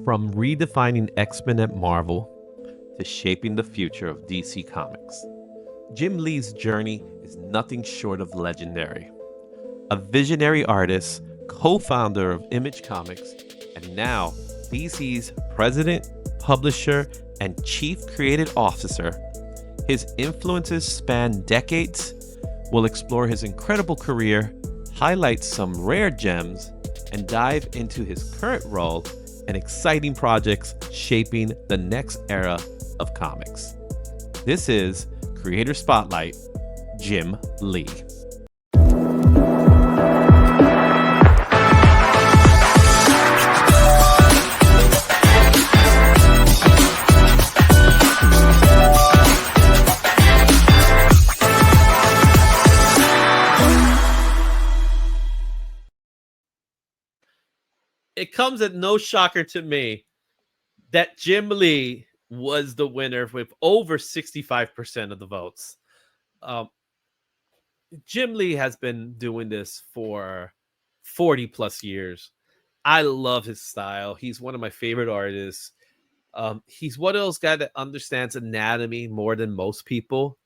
From redefining X-Men at Marvel to shaping the future of DC Comics, Jim Lee's journey is nothing short of legendary. A visionary artist, co-founder of Image Comics, and now DC's president, publisher, and chief creative officer, his influences span decades. We'll explore his incredible career, highlight some rare gems, and dive into his current role and exciting projects shaping the next era of comics. This is Creator Spotlight, Jim Lee. It comes as no shocker to me that Jim Lee was the winner with over 65% of the votes. Jim Lee has been doing this for 40 plus years. I love his style. He's one of my favorite artists. He's one of those guys that understands anatomy more than most people.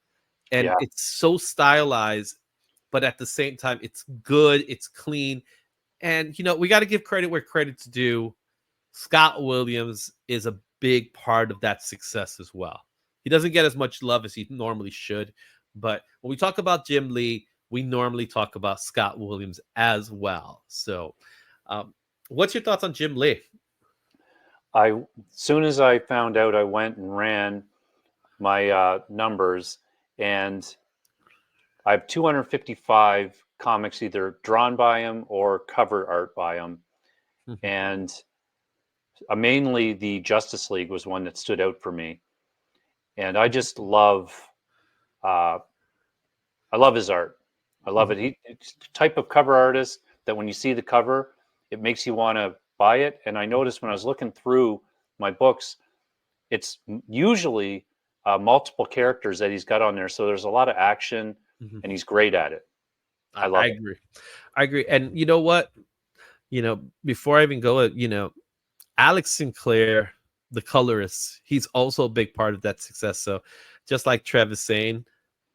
And it's so stylized, but at the same time, it's good, it's clean. And, you know, we got to give credit where credit's due. Scott Williams is a big part of that success as well. He doesn't get as much love as he normally should. But when we talk about Jim Lee, we normally talk about Scott Williams as well. So what's your thoughts on Jim Lee? As soon as I found out, I went and ran my numbers, and I have 255 comics either drawn by him or cover art by him. Mm-hmm. And mainly the Justice League was one that stood out for me. And I just love, I love his art. I love it. It's the type of cover artist that when you see the cover, it makes you want to buy it. And I noticed when I was looking through my books, it's usually multiple characters that he's got on there. So there's a lot of action, and he's great at it. I agree. And you know what? You know, before I even go, you know, Alex Sinclair, the colorist, he's also a big part of that success. So just like Trev is saying,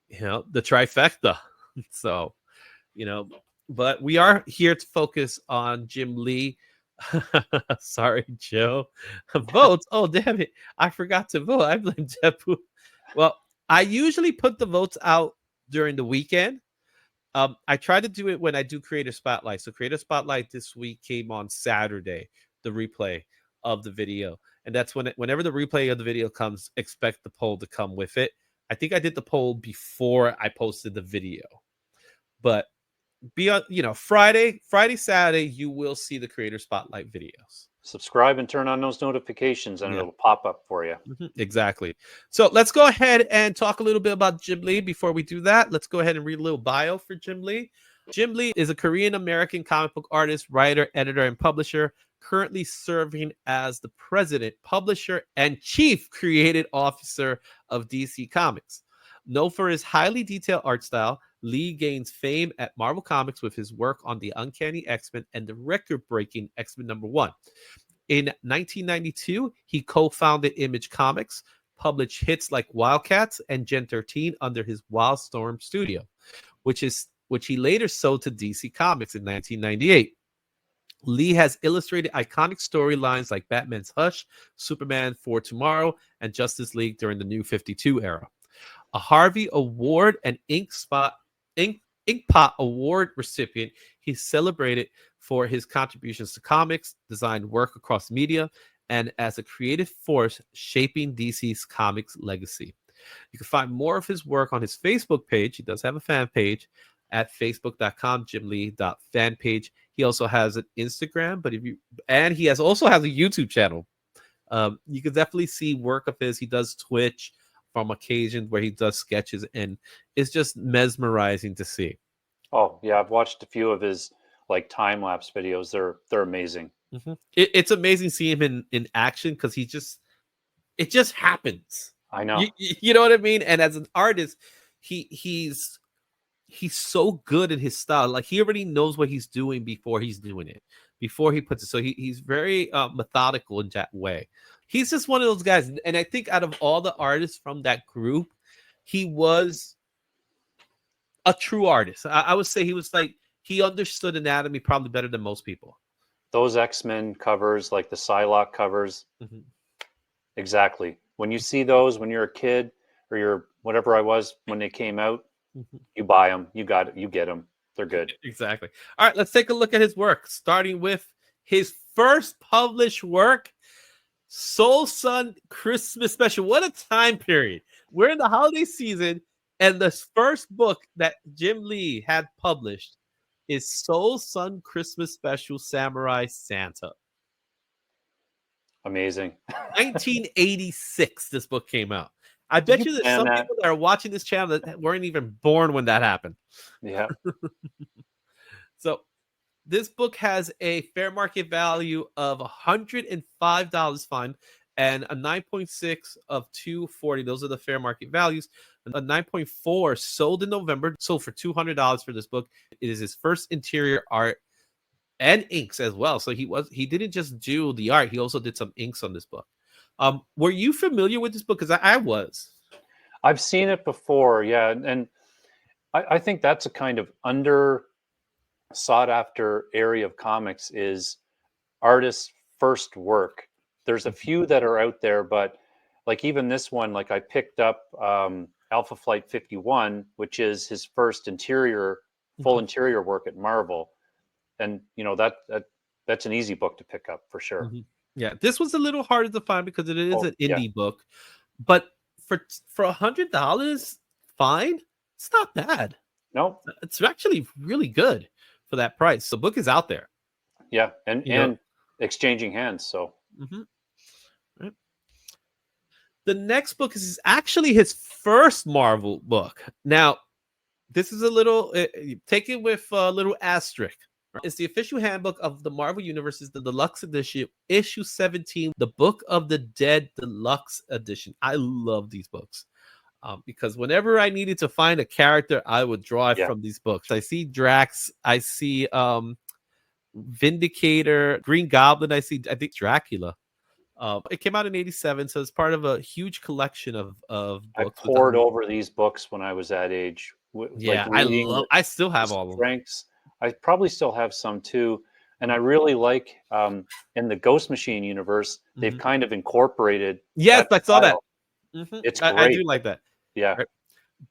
you know, the trifecta. So, you know, but we are here to focus on Jim Lee. Sorry, Joe. Votes. Oh, damn it. I forgot to vote. I blame Jepu. Well, I usually put the votes out during the weekend. I try to do it when I do Creator Spotlight. So Creator Spotlight this week came on Saturday, the replay of the video. And that's whenever the replay of the video comes, expect the poll to come with it. I think I did the poll before I posted the video. But Friday, Saturday, you will see the Creator Spotlight videos. Subscribe and turn on those notifications, and it'll pop up for you. Exactly. So let's go ahead and talk a little bit about Jim Lee. Before we do that, let's go ahead and read a little bio for Jim Lee. Jim Lee is a Korean-American comic book artist, writer, editor, and publisher, currently serving as the president, publisher, and chief creative officer of DC Comics. Known for his highly detailed art style, Lee gains fame at Marvel Comics with his work on the Uncanny X-Men and the record-breaking X-Men #1. In 1992, he co-founded Image Comics, published hits like Wildcats and Gen 13 under his Wildstorm studio, which he later sold to DC Comics in 1998. Lee has illustrated iconic storylines like Batman's Hush, Superman for Tomorrow, and Justice League during the New 52 era. A Harvey Award and Inkpot Award recipient, he's celebrated for his contributions to comics, designed work across media, and as a creative force shaping DC's comics legacy. You can find more of his work on his Facebook page. He does have a fan page at facebook.com/jimlee.fanpage. He also has an Instagram, he also has a YouTube channel. You can definitely see work of his. He does Twitch from occasions where he does sketches, and it's just mesmerizing to see. Oh yeah, I've watched a few of his like time-lapse videos. They're amazing. It's amazing seeing him in action, because it just happens. I know. You know what I mean? And as an artist, he's so good in his style. Like, he already knows what he's doing before he's doing it. before he puts it. So he's very methodical in that way. He's just one of those guys. And I think out of all the artists from that group, he was a true artist. I would say he was like, he understood anatomy probably better than most people. Those X-Men covers, like the Psylocke covers, Mhm. exactly. When you see those when you're a kid or you're whatever I was when they came out, Mhm. you buy them. You got it. You get them. They're good. Exactly. All right, let's take a look at his work, starting with his first published work, Soul Sun Christmas Special. What a time period. We're in the holiday season, and the first book that Jim Lee had published is Soul Sun Christmas Special Samurai Santa. Amazing. 1986, this book came out. I Did bet you you there's plan some that? people that are watching this channel that weren't even born when that happened. Yeah. So this book has a fair market value of $105 fine and a 9.6 of 240. Those are the fair market values. A 9.4 sold in November, sold for $200 for this book. It is his first interior art and inks as well. So he didn't just do the art, he also did some inks on this book. Were you familiar with this book? Because I was. I've seen it before. Yeah. And I think that's a kind of under sought after area of comics is artists' first work. There's a few that are out there, but like even this one, like I picked up Alpha Flight 51, which is his first full interior work at Marvel. And you know that's an easy book to pick up for sure. Mhm. Yeah, this was a little harder to find because it is Oh an yeah, indie book, but for $100, fine. It's not bad. no, It's actually really good for that price. The book is out there. yeah, You know. and exchanging hands. So Mhm. Right. The next book is actually his first Marvel book. Now, this is a little take it with a little asterisk. It's the official handbook of the Marvel Universe, is the deluxe edition, issue 17, the Book of the Dead deluxe edition. I love these books because whenever I needed to find a character, I would draw it yeah, from these books. I see Drax, I see Vindicator, Green Goblin, I think Dracula. It came out in 87, so it's part of a huge collection of I books with poured over these books when I was that age, like yeah, reading I still the have all of them. strengths. I probably still have some too, and I Mhm. really like in the Ghost Machine universe, they've Mhm. kind of incorporated Yes, that I saw that. style. It's I do great. like that. Yeah, Right.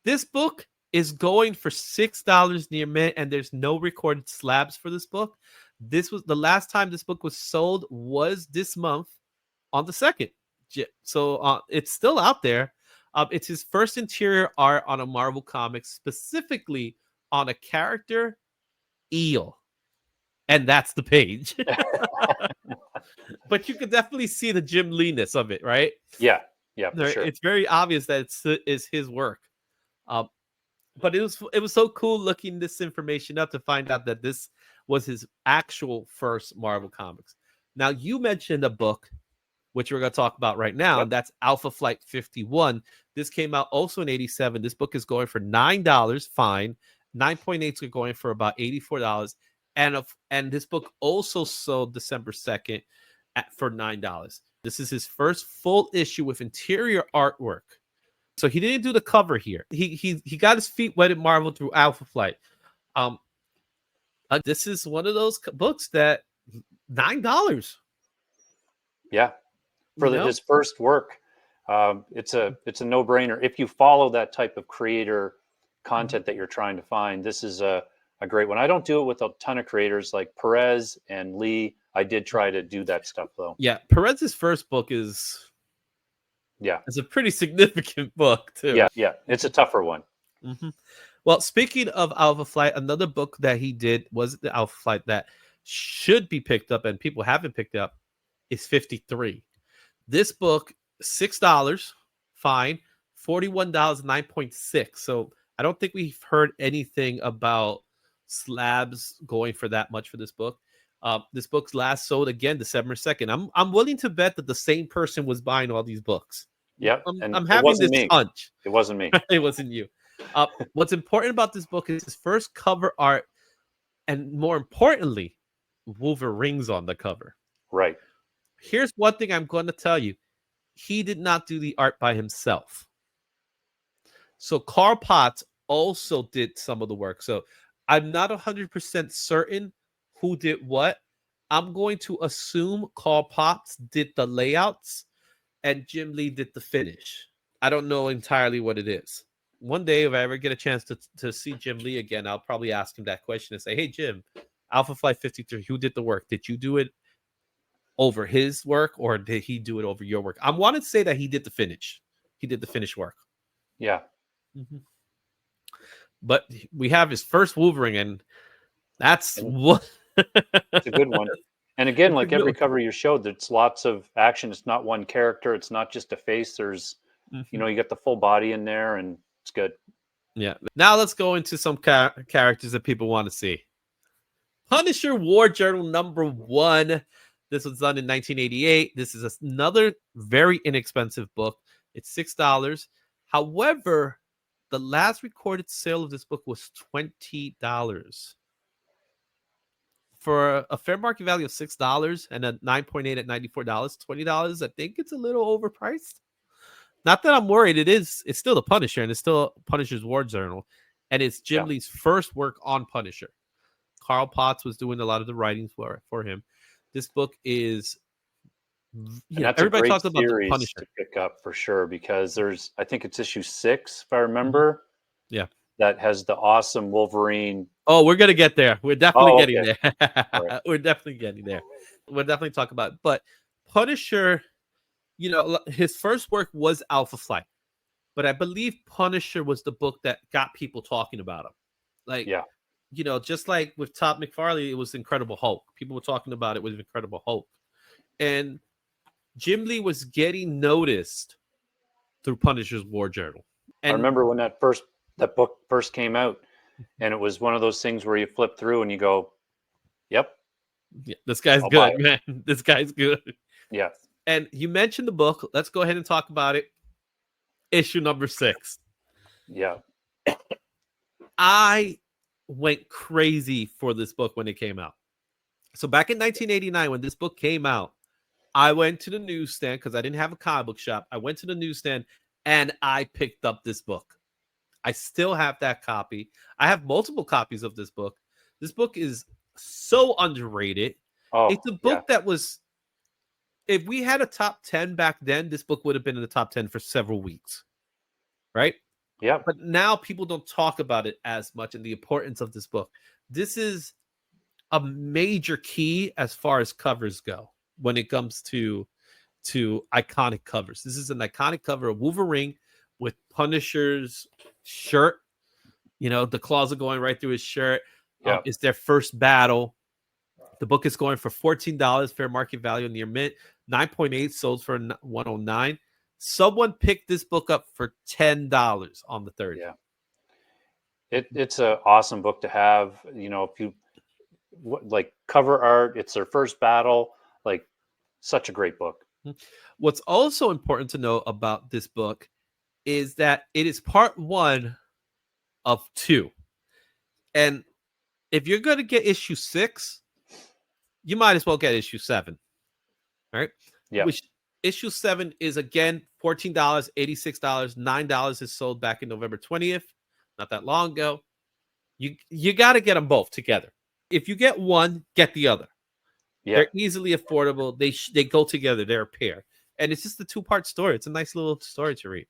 This book is going for $6 near mint, and there's no recorded slabs for this book. This was the last time this book was sold was this month on the 2nd. So it's still out there. It's his first interior art on a Marvel comic, specifically on a character eel, and that's the page. But you can definitely see the Jim Lee-ness of it, right? yeah, yeah, for sure. It's very obvious that is his work. Um, but it was so cool looking this information up to find out that this was his actual first Marvel comics. Now you mentioned a book which we're going to talk about right now, Yep, and that's Alpha Flight 51. This came out also in 87. This book is going for $9 fine. 9.8 is going for about $84. And this book also sold December 2nd for $9. This is his first full issue with interior artwork. So he didn't do the cover here. He got his feet wet at Marvel through Alpha Flight. Um, this is one of those books that $9. yeah. For You know, his first work, it's a no brainer. If you follow that type of creator Mhm. content that you're trying to find, this is a great one. I don't do it with a ton of creators like Perez and Lee. I did try to do that stuff though. Yeah, Perez's first book Yeah, is a pretty significant book too. yeah, yeah. It's a tougher one. Mhm. Well, speaking of Alpha Flight, another book that he did was the Alpha Flight that should be picked up and people haven't picked up is 53. This book, $6, fine, $41, 9.6. So I don't think we've heard anything about slabs going for that much for this book. This book's last sold again December 2nd. I'm willing to bet that the same person was buying all these books. Yep, I'm, and I'm it having wasn't this me. hunch. It wasn't me. It wasn't you. What's important about this book is his first cover art, and more importantly, Wolverines on the cover. Right. Here's one thing I'm going to tell you. He did not do the art by himself. So Carl Potts also did some of the work. So I'm not 100% certain who did what. I'm going to assume Carl Potts did the layouts and Jim Lee did the finish. I don't know entirely what it is. One day, if I ever get a chance to see Jim Lee again, I'll probably ask him that question and say, hey, Jim, Alpha Flight 53, who did the work? Did you do it over his work or did he do it over your work? I want to say that he did the finish. He did the finish work. Yeah. Mm-hmm. But we have his first Wolverine, and that's what. It's a good one. And again, It's a like good every one. cover you showed, there's lots of action. It's not one character. It's not just a face. There's, Mhm. you get the full body in there, and it's good. Yeah. Now let's go into some characters that people want to see. Punisher War Journal #1. This was done in 1988. This is another very inexpensive book. It's $6. However, the last recorded sale of this book was $20. For a fair market value of $6 and a 9.8 at $94, $20, I think it's a little overpriced. Not that I'm worried. It's still the Punisher, and it's still Punisher's War Journal, and it's Jim Lee's first work on Punisher. Carl Potts was doing a lot of the writing for him. This book is, And that's a everybody great talks about the series to Punisher. pick up for sure, because I think it's issue 6, if I Mm-hmm. remember, Yeah. that has the awesome Wolverine. Oh, we're gonna get there. We're definitely getting okay. there. All right. We're definitely getting there. We'll definitely talk about it. But Punisher, his first work was Alpha Flight, but I believe Punisher was the book that got people talking about him. Like, Yeah. just like with Todd McFarlane, it was Incredible Hulk. People were talking about it with Incredible Hulk. And Jim Lee was getting noticed through Punisher's War Journal. I And remember when that book first came out, and it was one of those things where you flip through and you go, "Yep, yeah, this guy's I'll buy good, it." man. This guy's good. Yeah. And you mentioned the book. Let's go ahead and talk about it. Issue #6. Yeah. I went crazy for this book when it came out. So back in 1989, when this book came out, I went to the newsstand because I didn't have a comic book shop. I went to the newsstand and I picked up this book. I still have that copy. I have multiple copies of this book. This book is so underrated. Oh, It's a yeah. book that was, if we had a top 10 back then, this book would have been in the top 10 for several weeks, right? Yeah. But now people don't talk about it as much and the importance of this book. This is a major key as far as covers go when it comes to iconic covers. This is an iconic cover of Wolverine with Punisher's shirt. The claws are going right through his shirt. Yeah. It's their first battle. The book is going for $14, fair market value near mint. 9.8 sold for $109. Someone picked this book up for $10 on the 30th. Yeah. It's an awesome book to have. If you like cover art, it's their first battle. Like, such a great book. What's also important to know about this book is that it is part 1 of 2. And if you're going to get issue 6, you might as well get issue 7. Right? Yeah. Which issue 7 is again $14, $86, $9 is sold back in November 20th, not that long ago. You got to get them both together. If you get one, get the other. Yeah. They're easily affordable. They go together. They're a pair. And it's just a 2-part story. It's a nice little story to read.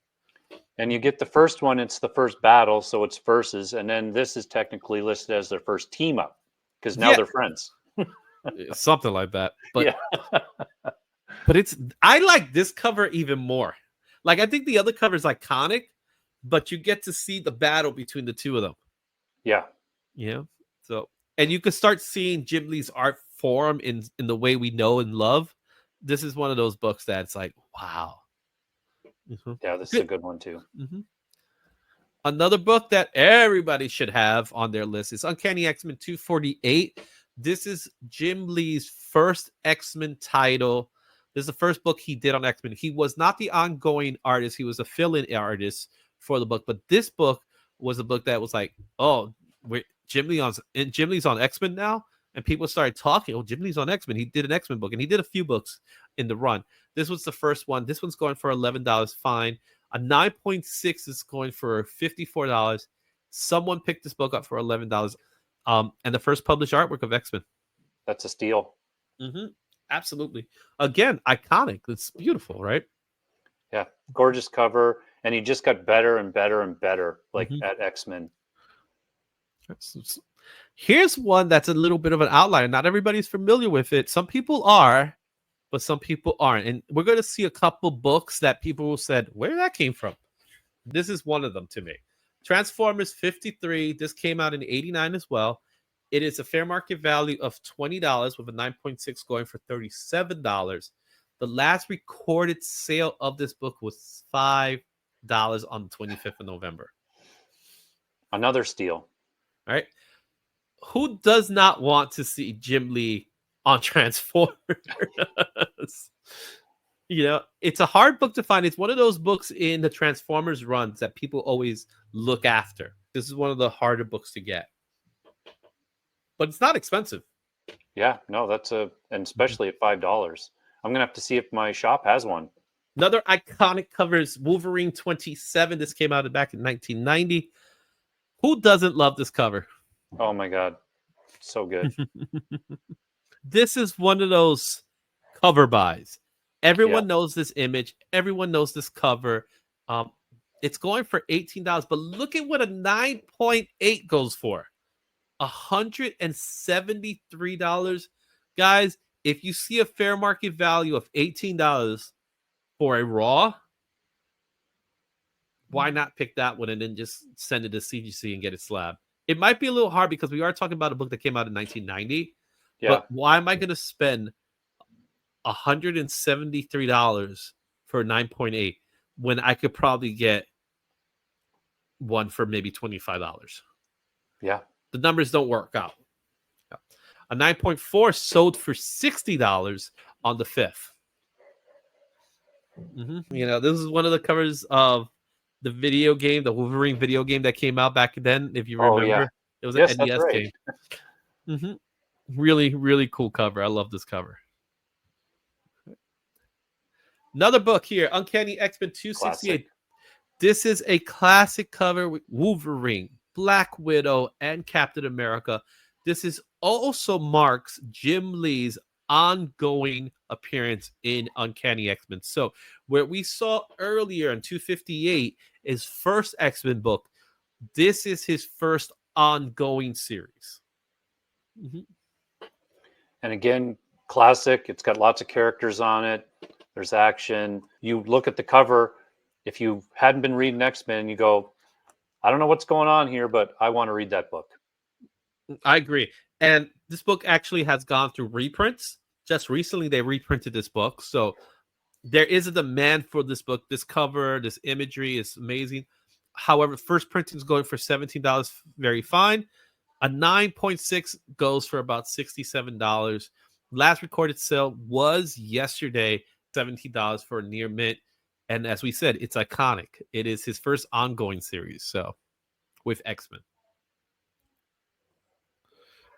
And you get the first one, it's the first battle, so it's versus, and then this is technically listed as their first team up because now they're friends. Something like that. But yeah. but I like this cover even more. Like, I think the other cover is iconic, but you get to see the battle between the two of them. Yeah. So, and you can start seeing Jim Lee's art form in the way we know and love. This is one of those books that's like, wow. Mm-hmm. Yeah, this is a good one too. Mm-hmm. Another book that everybody should have on their list is Uncanny X-Men 248. This is Jim Lee's first X-Men title. This is the first book he did on X-Men. He was not the ongoing artist. He was a fill-in artist for the book. But this book was a book that was like, oh, Jim Lee's on X-Men now? and people started talking. Oh, Jim Lee's on X-Men. He did an X-Men book, and he did a few books in the run. This was the first one. This one's going for $11. Fine. A 9.6 is going for $54. Someone picked this book up for $11. And the first published artwork of X-Men. That's a steal. Mm-hmm. Absolutely. Again, iconic. It's beautiful, right? Yeah, gorgeous cover, and he just got better and better and better, like Mhm. at X-Men. Here's one that's a little bit of an outlier. Not everybody's familiar with it. Some people are, but some people aren't. And we're going to see a couple books that people said, where that came from. This is one of them to me. Transformers 53. This came out in 89 as well. It is a fair market value of $20 with a 9.6 going for $37. The last recorded sale of this book was $5 on the 25th of November. Another steal. All right. Who does not want to see Jim Lee on Transformers? You know, it's a hard book to find. It's one of those books in the Transformers runs that people always look after. This is one of the harder books to get. But it's not expensive. Yeah, no, and especially at $5. I'm gonna have to see if my shop has one. Another iconic cover is Wolverine 27. This came out back in 1990. Who doesn't love this cover? Oh my god, so good. This is one of those cover buys. Everyone Yeah. knows this image. Everyone knows this cover. It's going for $18, but look at what a 9.8 goes for. $173. Guys, if you see a fair market value of $18 for a raw, why not pick that one and then just send it to CGC and get it slab? It might be a little hard because we are talking about a book that came out in 1990. Yeah. But why am I going to spend $173 for 9.8 when I could probably get one for maybe $25? Yeah. The numbers don't work out. A 9.4 sold for $60 on the 5th. You know, this is one of the covers of the video game, the Wolverine video game that came out back then, if you remember. Oh yeah. It was Yes, an that's NES right. game. Really, really cool cover. I love this cover. Another book here, Uncanny X-Men 268. Classic. This is a classic cover with Wolverine, Black Widow, and Captain America. This is also marks Jim Lee's ongoing appearance in Uncanny X-Men. So where we saw earlier in 258 his first X-Men book, this is his first ongoing series. And again, classic. It's got lots of characters on it. There's action. You look at the cover. If you hadn't been reading X-Men, you go, I don't know what's going on here, but I want to read that book. I agree. And this book actually has gone through reprints. Just recently, they reprinted this book. So there is a demand for this book. This cover, this imagery is amazing. However, first printing is going for $17. Very fine. A 9.6 goes for about $67. Last recorded sale was yesterday, $17 for a near mint. And as we said, it's iconic. It is his first ongoing series. So with X-Men.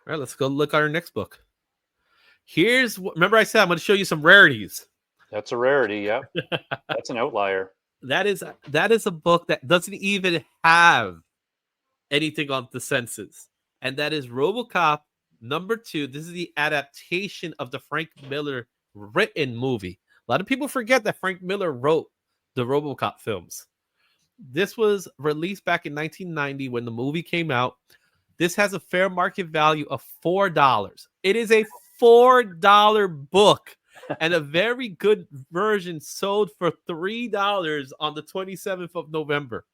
All right, let's go look at our next book. Remember I said I'm going to show you some rarities. That's a rarity. Yeah. That's an outlier. That is a book that doesn't even have anything on the senses. And that is Robocop #2. This is the adaptation of the Frank Miller written movie. A lot of people forget that Frank Miller wrote the Robocop films. This was released back in 1990 when the movie came out. This has a fair market value of $4. It is a $4 book, and a very good version sold for $3 on the 27th of November.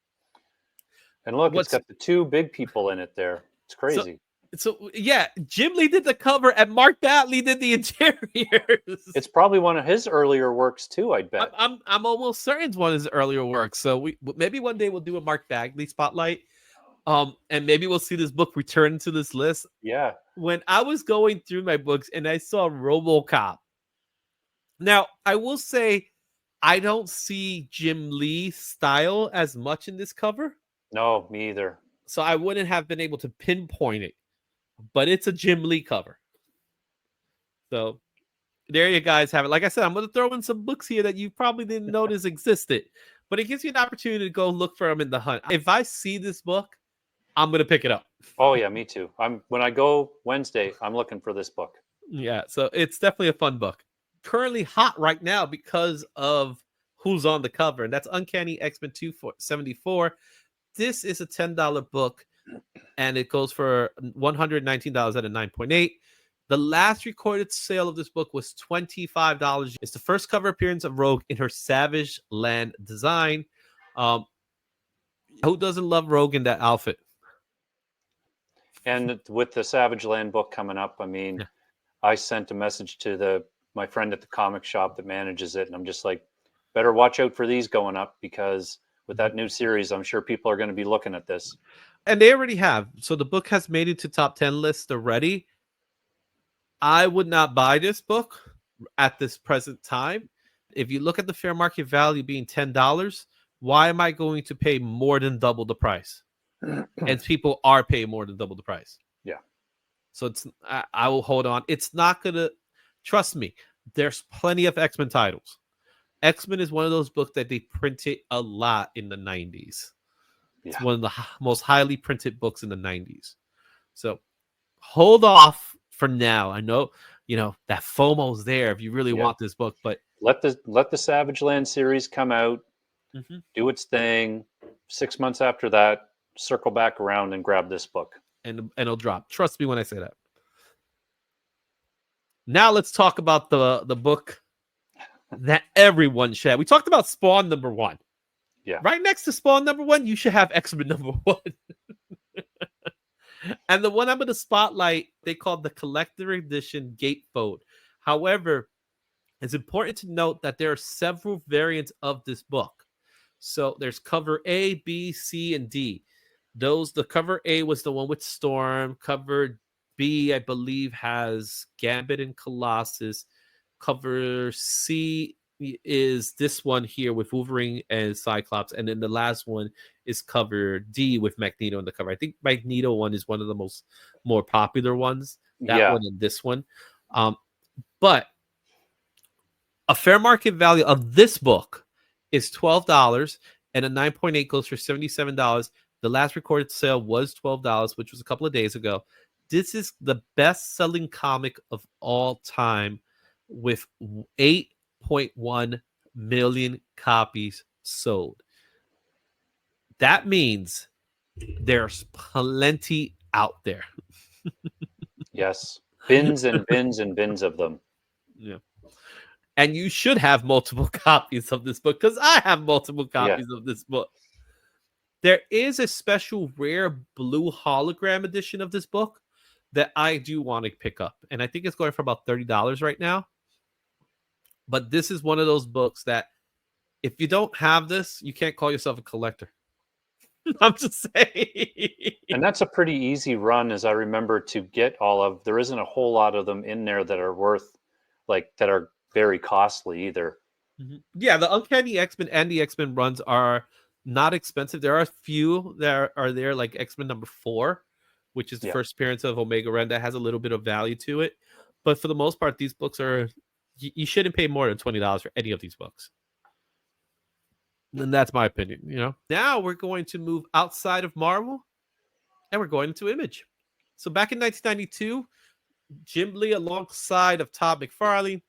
And look, it's got the two big people in it there. It's crazy. So yeah, Jim Lee did the cover and Mark Batley did the interiors. It's probably one of his earlier works too, I'd bet. I'm almost certain it's one of his earlier works. So maybe one day we'll do a Mark Batley spotlight. And maybe we'll see this book return to this list. Yeah. When I was going through my books and I saw Robocop. Now, I will say I don't see Jim Lee's style as much in this cover. No, me either. So I wouldn't have been able to pinpoint it. But it's a Jim Lee cover. So there you guys have it. Like I said, I'm going to throw in some books here that you probably didn't notice existed, but it gives you an opportunity to go look for them in the hunt. If I see this book, I'm going to pick it up. Oh yeah, me too. When I go Wednesday, I'm looking for this book. Yeah, so it's definitely a fun book. Currently hot right now because of who's on the cover, and that's Uncanny X-Men 274. This is a $10 book, and it goes for $119 at a 9.8. The last recorded sale of this book was $25. It's the first cover appearance of Rogue in her Savage Land design. Who doesn't love Rogue in that outfit? And with the Savage Land book coming up, I mean, Yeah. I sent a message to my friend at the comic shop that manages it, and I'm just like, better watch out for these going up, because with that new series, I'm sure people are going to be looking at this. And they already have. So the book has made it to top 10 lists already. I would not buy this book at this present time. If you look at the fair market value being $10, why am I going to pay more than double the price? And people are paying more than double the price. Yeah. So I will hold on. It's not gonna, trust me. There's plenty of X-Men titles. X-Men is one of those books that they printed a lot in the 90s. It's Yeah. one of the most highly printed books in the 90s. So hold off for now. I know, that FOMO's there if you really Yeah. want this book, but Let the Savage Land series come out, Mhm. do its thing. 6 months after that, circle back around and grab this book. and it'll drop. Trust me when I say that. Now let's talk about the book that everyone should have. We talked about Spawn #1. Yeah. Right next to Spawn #1, you should have X-Men #1. And the one I'm going to spotlight, they called the Collector Edition Gatefold. However, it's important to note that there are several variants of this book. So there's cover A, B, C, and D. The cover A was the one with Storm. Cover B, I believe, has Gambit and Colossus. Cover C is this one here with Wolverine and Cyclops, and then the last one is cover D with Magneto on the cover. I think Magneto one is one of the more popular ones. That Yeah. one and this one, but a fair market value of this book is $12, and a 9.8 goes for $77. The last recorded sale was $12, which was a couple of days ago. This is the best-selling comic of all time, with 8.1 million copies sold. That means there's plenty out there. Yes. Bins and bins and bins of them. Yeah. And you should have multiple copies of this book, because I have multiple copies of this book. There is a special rare blue hologram edition of this book that I do want to pick up. And I think it's going for about $30 right now. But this is one of those books that if you don't have this, you can't call yourself a collector. I'm just saying. And that's a pretty easy run, as I remember, to get all of. There isn't a whole lot of them in there that are worth, that are very costly either. Yeah, the Uncanny X-Men and the X-Men runs are not expensive. There are a few that are there, like X-Men #4, which is the Yeah. first appearance of Omega Ren, that has a little bit of value to it. But for the most part, these books are, you shouldn't pay more than $20 for any of these books. And that's my opinion. Now we're going to move outside of Marvel, and we're going into Image. So back in 1992, Jim Lee, alongside of Todd McFarlane,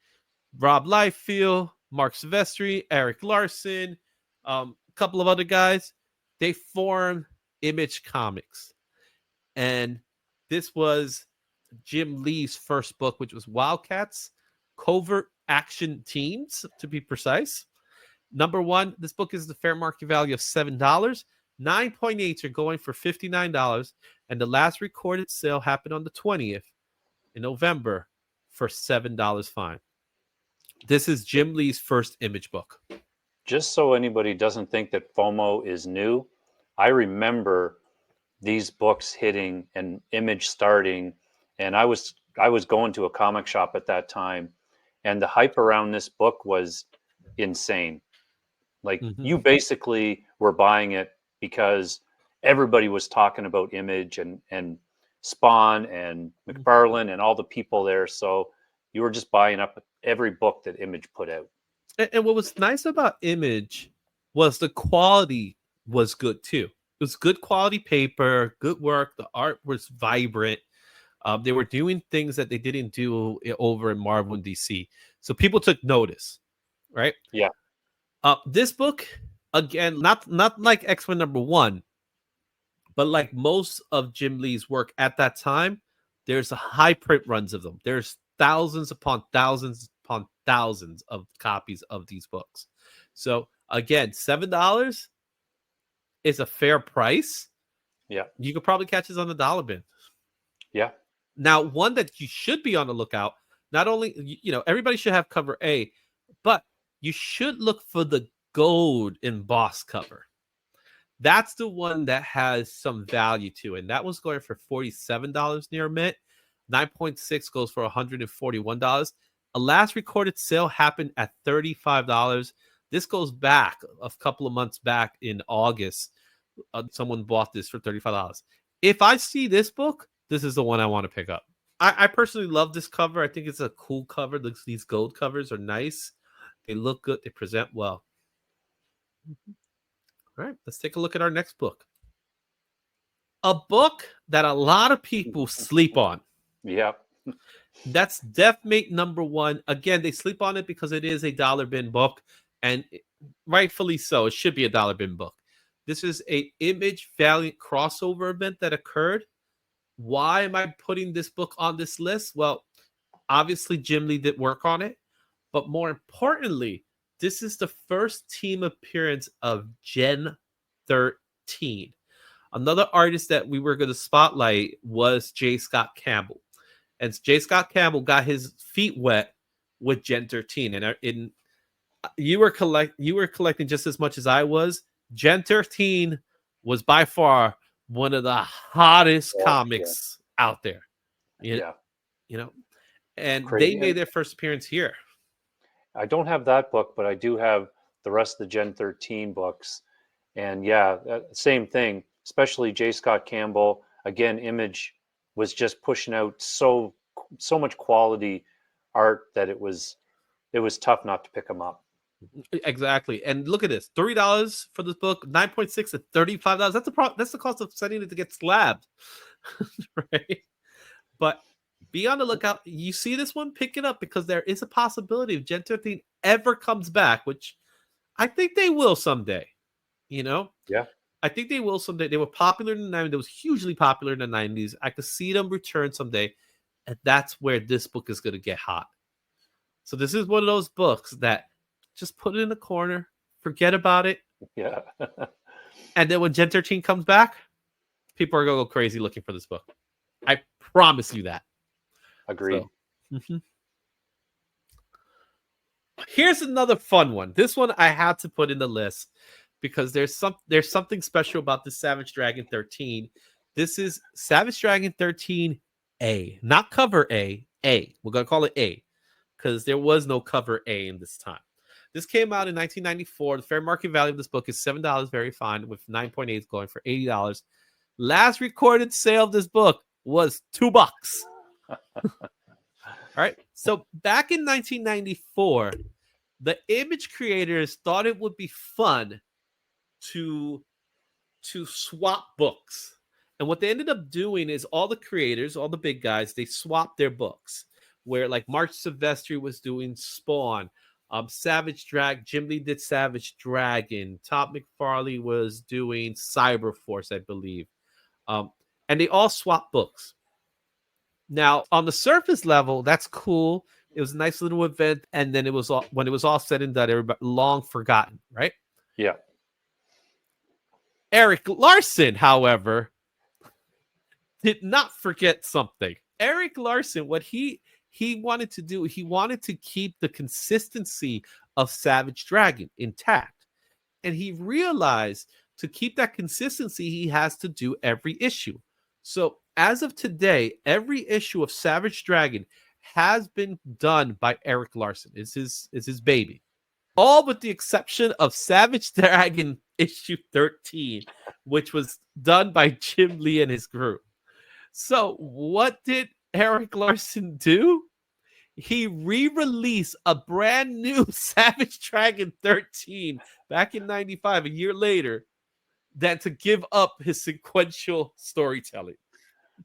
Rob Liefeld, Mark Silvestri, Eric Larson, a couple of other guys, they formed Image Comics. And this was Jim Lee's first book, which was Wildcats, Covert Action Teams, to be precise. #1, this book is the fair market value of $7. 9.8s are going for $59. And the last recorded sale happened on the 20th in November for $7 fine. This is Jim Lee's first Image book. Just so anybody doesn't think that FOMO is new, I remember these books hitting and Image starting, and I was going to a comic shop at that time, and the hype around this book was insane. Like, you basically were buying it because everybody was talking about Image and Spawn and McFarlane and all the people there. So You were just buying up every book that Image put out. And what was nice about Image was the quality was good too. It was good quality paper, good work. The art was vibrant. They were doing things that they didn't do over in Marvel and DC, so people took notice, right? Yeah, This book, again, not like X-Men #1, but like most of Jim Lee's work at that time, there's a high print runs of them. There's thousands upon thousands of copies of these books. So again, $7 is a fair price. yeah, You could probably catch this on the dollar bin. yeah, Now, one that you should be on the lookout, not only, everybody should have cover A, but you should look for the gold embossed cover. That's the one that has some value to it. And that was going for $47 near mint. 9.6 goes for $141. A last recorded sale happened at $35. This goes back a couple of months back in August. Someone bought this for $35. If I see this book, this is the one I want to pick up. I personally love this cover. I think it's a cool cover. These gold covers are nice. They look good. They present well. All right, let's take a look at our next book. A book that a lot of people sleep on. yeah, That's Deathmate #1. Again, they sleep on it because it is a dollar bin book, and rightfully so. It should be a dollar bin book. This is a Image Valiant crossover event that occurred. Why am I putting this book on this list? Well, obviously Jim Lee did work on it, but more importantly, this is the first team appearance of Gen 13. Another artist that we were going to spotlight was J. Scott Campbell. And J. Scott Campbell got his feet wet with Gen 13. And you were collecting just as much as I was. Gen 13 was by far one of the hottest comics out there. yeah. And Crazy. they made their first appearance here. I don't have that book, but I do have the rest of the Gen 13 books. And yeah, same thing, especially J. Scott Campbell. Again, Image was just pushing out so much quality art that it was tough not to pick them up. Exactly. And look at this. $3 for this book, 9.6 at $35. That's the cost of sending it to get slabbed. Right? But be on the lookout. You see this one, pick it up, because there is a possibility if Gen 13 ever comes back, which I think they will someday. Yeah. I think they will someday. They were popular in the 90s. They was hugely popular in the 90s. I could see them return someday. And that's where this book is going to get hot. So this is one of those books that just put it in the corner, forget about it. Yeah. And then when Gen 13 comes back, people are going to go crazy looking for this book. I promise you that. Agreed. So, Here's another fun one. This one I had to put in the list because there's something special about the Savage Dragon 13. This is Savage Dragon 13 A, not cover A. We're going to call it A because there was no cover A in this time. This came out in 1994. The fair market value of this book is $7, very fine, with 9.8 going for $80. Last recorded sale of this book was $2. All right. So back in 1994, the Image creators thought it would be fun to swap books. And what they ended up doing is all the creators, all the big guys, they swapped their books. Where like Mark Silvestri was doing Spawn, Savage Dragon, Jim Lee did Savage Dragon, Todd McFarlane was doing Cyber Force, I believe. And they all swapped books. Now, on the surface level, that's cool. It was a nice little event, and then when it was all said and done, everybody long forgotten, right? Yeah. Eric Larson, however, did not forget something. Eric Larson, what he wanted to do, he wanted to keep the consistency of Savage Dragon intact. And he realized to keep that consistency, he has to do every issue. So as of today, every issue of Savage Dragon has been done by Eric Larson. It's his baby. All with the exception of Savage Dragon issue 13, which was done by Jim Lee and his group. So what did Eric Larson do? he re-released a brand new Savage Dragon 13 back in 95, a year later, than to give up his sequential storytelling,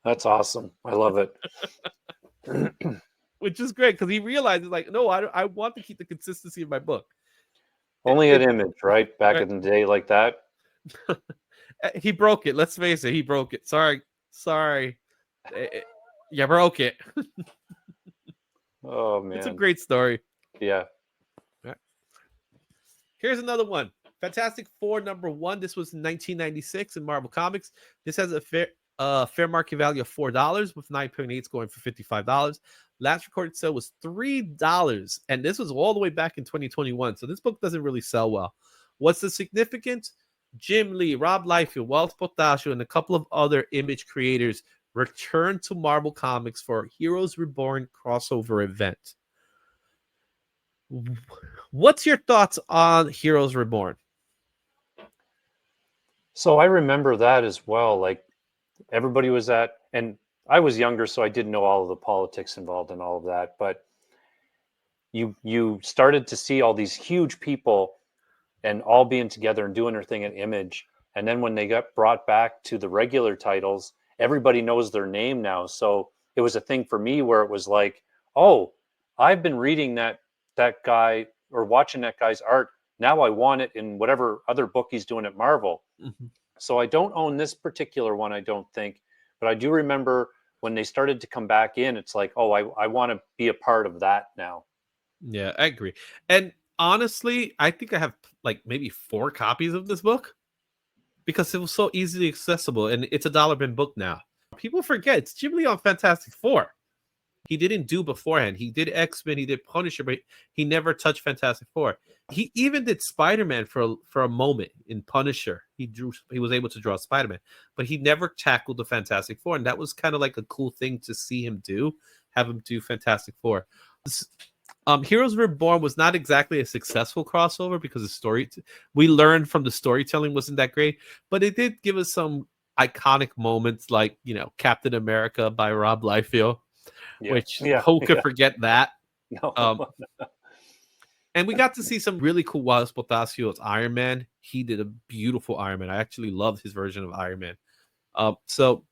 That's awesome. I love it. which is great because he realizes, like, no, I want to keep the consistency of my book. Only It, at Image, right? Back right? in the day, like that. He broke it. Let's face it, he broke it. Sorry, you broke it. Oh It's a man, great story. yeah. Right. Here's another one. Fantastic Four #1. This was in 1996 in Marvel Comics. This has a fair market value of $4 with 9.8 going for $55. Last recorded sale was $3, and this was all the way back in 2021. So this book doesn't really sell well. What's the significance? Jim Lee, Rob Liefeld, Walt Potasio, and a couple of other Image creators returned to Marvel Comics for Heroes Reborn crossover event. What's your thoughts on Heroes Reborn? So I remember that as well. Like everybody was at, and I was younger, so I didn't know all of the politics involved in all of that. But you started to see all these huge people and all being together and doing their thing at Image. And then when they got brought back to the regular titles, everybody knows their name now. So it was a thing for me where it was like, oh, I've been reading that guy or watching that guy's art. Now I want it in whatever other book he's doing at Marvel. Mm-hmm. So I don't own this particular one, I don't think, but I do remember when they started to come back in, it's like, oh, I want to be a part of that now. Yeah, I agree. And honestly, I think I have like maybe 4 copies of this book because it was so easily accessible, and it's a dollar bin book now. People forget it's Jim Lee on Fantastic Four. He didn't do beforehand. He did X-Men, he did Punisher, but he never touched Fantastic Four. He even did Spider-Man for a moment in Punisher. He was able to draw Spider-Man, but he never tackled the Fantastic Four, and that was kind of like a cool thing to see him do. Have him do Fantastic Four. Heroes Reborn was not exactly a successful crossover because the story we learned from the storytelling wasn't that great, but it did give us some iconic moments like, Captain America by Rob Liefeld, Yeah. which Yeah. who could Yeah. forget that? No. Um, and we got to see some really cool Walt Potasio's Iron Man. He did a beautiful Iron Man. I actually loved his version of Iron Man. So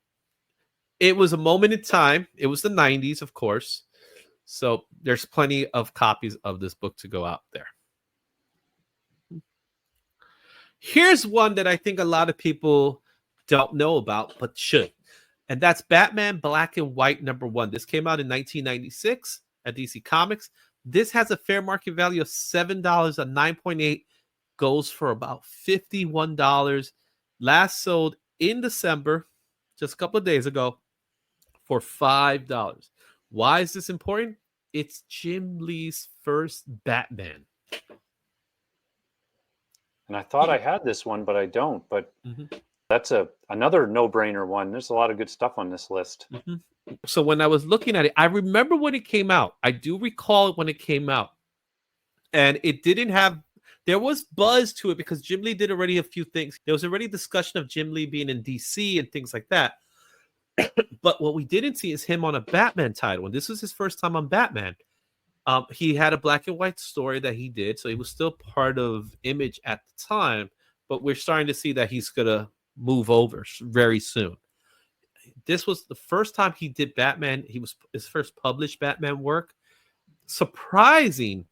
it was a moment in time. It was the 90s, of course. So there's plenty of copies of this book to go out there. Here's one that I think a lot of people don't know about, but should. And that's Batman Black and White #1. This came out in 1996 at DC Comics. This has a fair market value of $7, a 9.8 goes for about $51. Last sold in December, just a couple of days ago, for $5. Why is this important? It's Jim Lee's first Batman. And I thought I had this one, but I don't. But Mhm. that's another no-brainer one. There's a lot of good stuff on this list. Mhm. So when I was looking at it, I remember when it came out. I do recall it when it came out. And it didn't have, there was buzz to it because Jim Lee did already a few things. There was already discussion of Jim Lee being in DC and things like that. But what we didn't see is him on a Batman title. And this was his first time on Batman. He had a black and white story that he did. So he was still part of Image at the time. But we're starting to see that he's going to move over very soon. This was the first time he did Batman. He was his first published Batman work. Surprising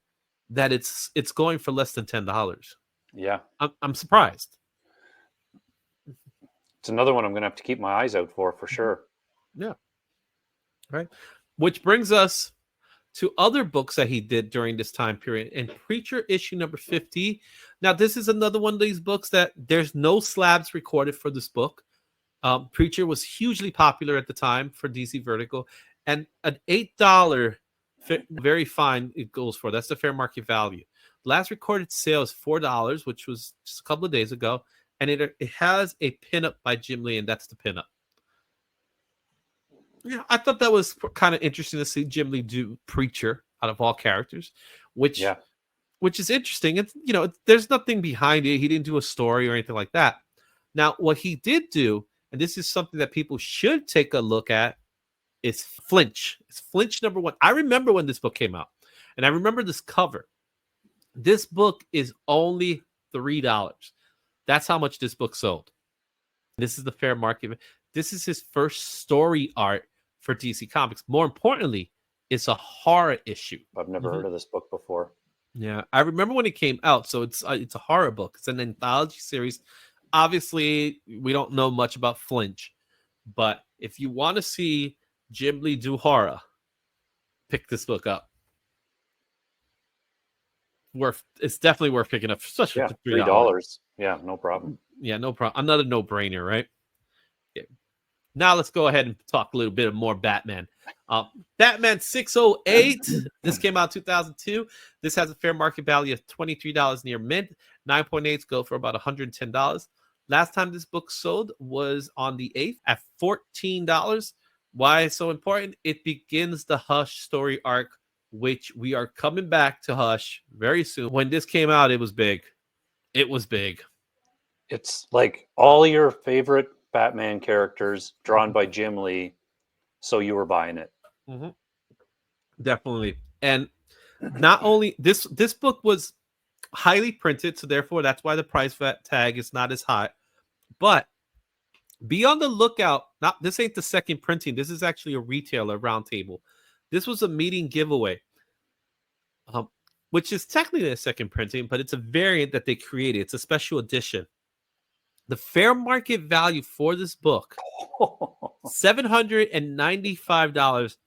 that it's going for less than $10. Yeah. I'm surprised. It's another one I'm going to have to keep my eyes out for sure. Yeah. Right. Which brings us to other books that he did during this time period. And Preacher issue number 50. Now, this is another one of these books that there's no slabs recorded for this book. Preacher was hugely popular at the time for DC Vertical, and an $8 very fine it goes for. That's the fair market value. Last recorded sale is $4, which was just a couple of days ago, and it has a pinup by Jim Lee, and that's the pinup. Yeah, I thought that was kind of interesting to see Jim Lee do Preacher out of all characters, which is interesting. It's there's nothing behind it. He didn't do a story or anything like that. Now, what he did do, and this is something that people should take a look at, is Flinch. It's Flinch number 1. I remember when this book came out, and I remember this cover. This book is only $3. That's how much this book sold. This is the fair market. This is his first story art for DC Comics. More importantly, it's a horror issue. I've never heard of this book before. Yeah, I remember when it came out. So it's a horror book. It's an anthology series. Obviously, we don't know much about Flinch, but if you want to see Jim Lee do horror, pick this book up. It's definitely worth picking up, especially for $3. Yeah, no problem. Yeah, no problem. Another no-brainer, right? Yeah. Now let's go ahead and talk a little bit more Batman. Batman 608. This came out in 2002. This has a fair market value of $23 near mint. 9.8s go for about $110. Last time this book sold was on the 8th at $14. Why it's so important? It begins the Hush story arc, which we are coming back to Hush very soon. When this came out, it was big. It was big. It's like all your favorite Batman characters drawn by Jim Lee, so you were buying it. Mm-hmm. Definitely. And not only this book was highly printed, so therefore that's why the price tag is not as high. But be on the lookout. This ain't the second printing. This is actually a retailer roundtable. This was a meeting giveaway, which is technically a second printing, but it's a variant that they created. It's a special edition. The fair market value for this book, $795,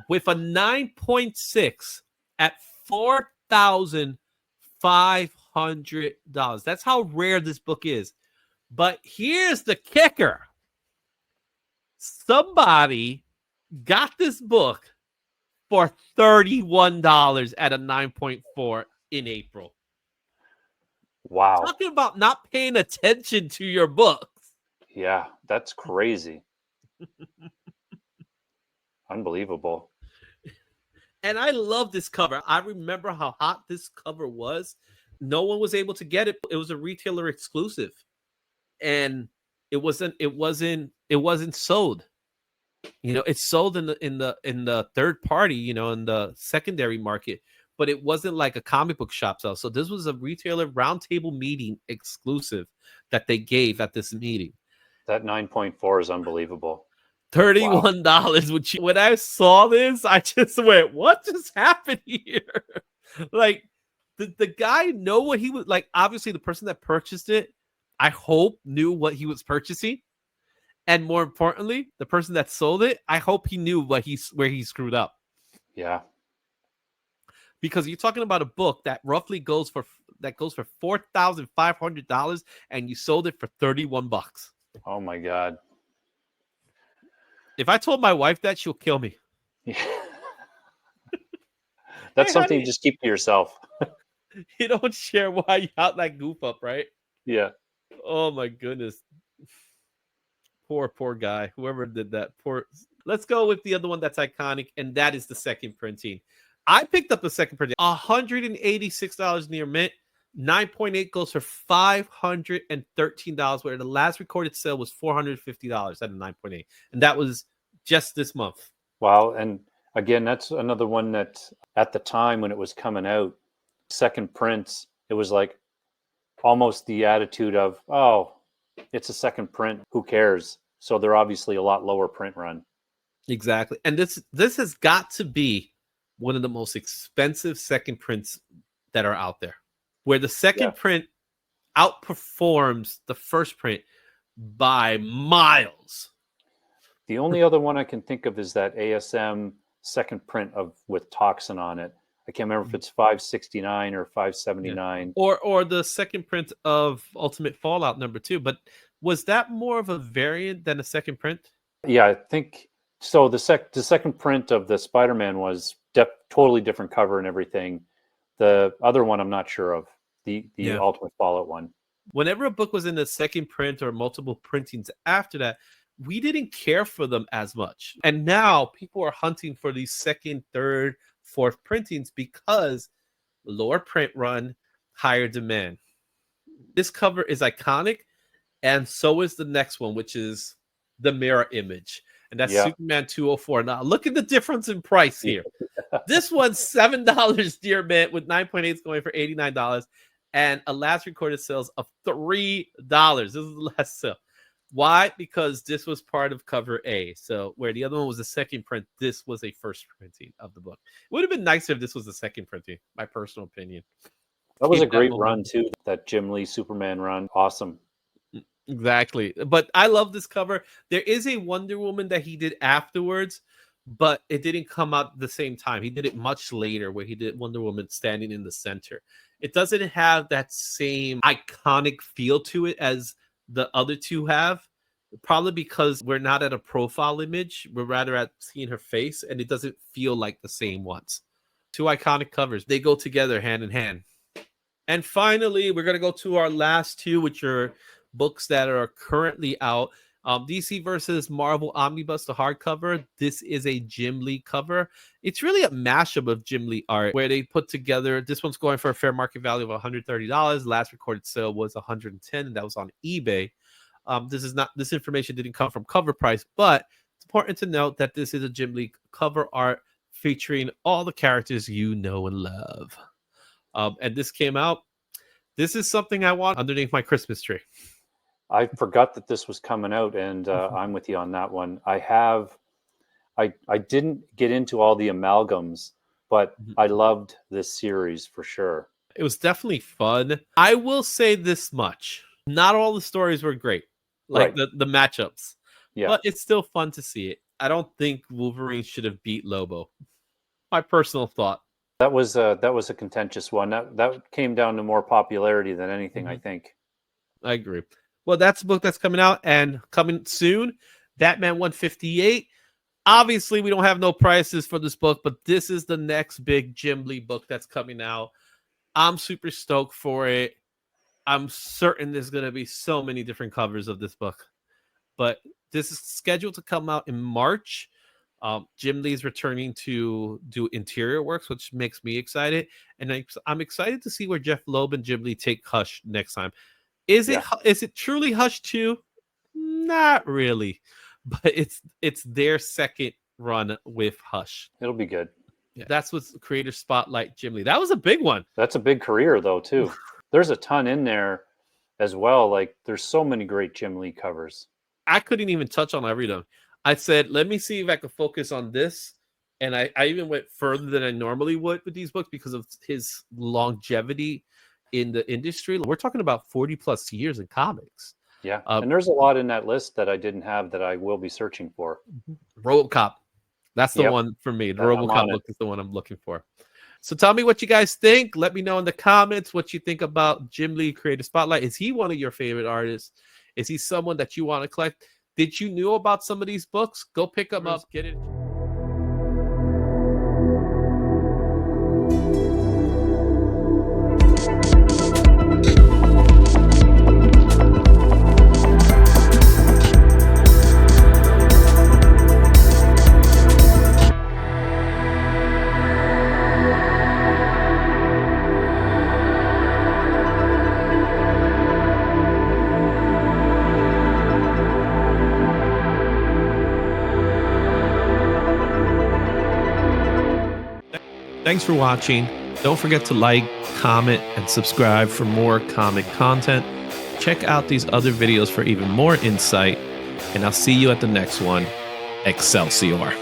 with a 9.6 at $4,500. That's how rare this book is. But here's the kicker. Somebody got this book for $31 at a 9.4 in April. Wow. Talking about not paying attention to your books. Yeah, that's crazy. Unbelievable. And I love this cover. I remember how hot this cover was. No one was able to get it. It was a retailer exclusive. And it wasn't sold. You know, it's sold in the third party, in the secondary market, but it wasn't like a comic book shop sale. So this was a retailer roundtable meeting exclusive that they gave at this meeting. That 9.4 is unbelievable. $31. Wow. Which when I saw this, I just went, what just happened here? Like the guy know what he was like. Obviously, the person that purchased it, I hope knew what he was purchasing. And more importantly, the person that sold it, I hope he knew where he screwed up. Yeah. Because you're talking about a book that roughly goes for $4,500 and you sold it for $31. Oh my God. If I told my wife that, she'll kill me. Yeah. That's something you just keep to yourself. You don't share why you out that goof up, right? Yeah. Oh my goodness. Poor guy. Whoever did that. Let's go with the other one that's iconic, and that is the second printing. I picked up the second printing. $186 near mint. 9.8 goes for $513, where the last recorded sale was $450 at a 9.8. And that was just this month. Wow. And again, that's another one that at the time when it was coming out, second prints, it was like almost the attitude of, oh, it's a second print. Who cares? So they're obviously a lot lower print run. Exactly. And this has got to be one of the most expensive second prints that are out there, where the second print outperforms the first print by miles. The only other one I can think of is that ASM second print with Toxin on it. I can't remember if it's 569 or 579. Yeah. Or the second print of Ultimate Fallout #2. But was that more of a variant than a second print? Yeah, I think so. The second print of the Spider-Man was totally different cover and everything. The other one I'm not sure of. The Ultimate Fallout one. Whenever a book was in the second print or multiple printings after that, we didn't care for them as much. And now people are hunting for these second, third, fourth printings because lower print run, higher demand. This cover is iconic, and so is the next one, which is the mirror image. and that's Yeah. Superman 204. Now, look at the difference in price Yeah. here. This one's $7 dear mint with 9.8 going for $89, and a last recorded sales of $3. This is the last sale. Why? Because this was part of cover A. So where the other one was a second print, this was a first printing of the book. It would have been nicer if this was a second printing, my personal opinion. That was a Keep that great moment. run too. That Jim Lee Superman run. Awesome. Exactly. But I love this cover. There is a Wonder Woman that he did afterwards, but it didn't come out the same time. He did it much later where he did Wonder Woman standing in the center. It doesn't have that same iconic feel to it as the other two have. Probably because we're not at a profile image. We're rather at seeing her face, and it doesn't feel like the same ones. Two iconic covers. They go together hand in hand. And finally, we're going to go to our last two, which are books that are currently out. DC versus Marvel Omnibus, the hardcover. This is a Jim Lee cover. It's really a mashup of Jim Lee art where they put together. This one's going for a fair market value of $130. Last recorded sale was $110, and that was on eBay. This information didn't come from cover price, but it's important to note that this is a Jim Lee cover art featuring all the characters you know and love. And this came out. This is something I want underneath my Christmas tree. I forgot that this was coming out, and I'm with you on that one. I didn't get into all the amalgams, but I loved this series for sure. It was definitely fun. I will say this much. Not all the stories were great, like Right. the matchups. Yeah. But it's still fun to see it. I don't think Wolverine should have beat Lobo. My personal thought. That was a contentious one. That came down to more popularity than anything, I think. I agree. Well, that's a book that's coming out and coming soon. Batman 158. Obviously, we don't have no prices for this book, but this is the next big Jim Lee book that's coming out. I'm super stoked for it. I'm certain there's going to be so many different covers of this book. But this is scheduled to come out in March. Jim Lee's returning to do interior works, which makes me excited. And I'm excited to see where Jeff Loeb and Jim Lee take Hush next time. Is it truly Hush 2? Not really. But it's their second run with Hush. It'll be good. Yeah. That's what's Creator Spotlight Jim Lee. That was a big one. That's a big career, though, too. There's a ton in there as well. Like, there's so many great Jim Lee covers. I couldn't even touch on every them. I said, let me see if I could focus on this. And I even went further than I normally would with these books because of his longevity in the industry. We're talking about 40 plus years in comics. Yeah. And there's a lot in that list that I didn't have that I will be searching for. Robocop. That's the one for me. The Robocop book is the one I'm looking for. So tell me what you guys think. Let me know in the comments what you think about Jim Lee Creative Spotlight. Is he one of your favorite artists? Is he someone that you want to collect? Did you know about some of these books? Go pick them up. Get it. Thanks for watching. Don't forget to like, comment, and subscribe for more comic content. Check out these other videos for even more insight, and I'll see you at the next one. Excelsior.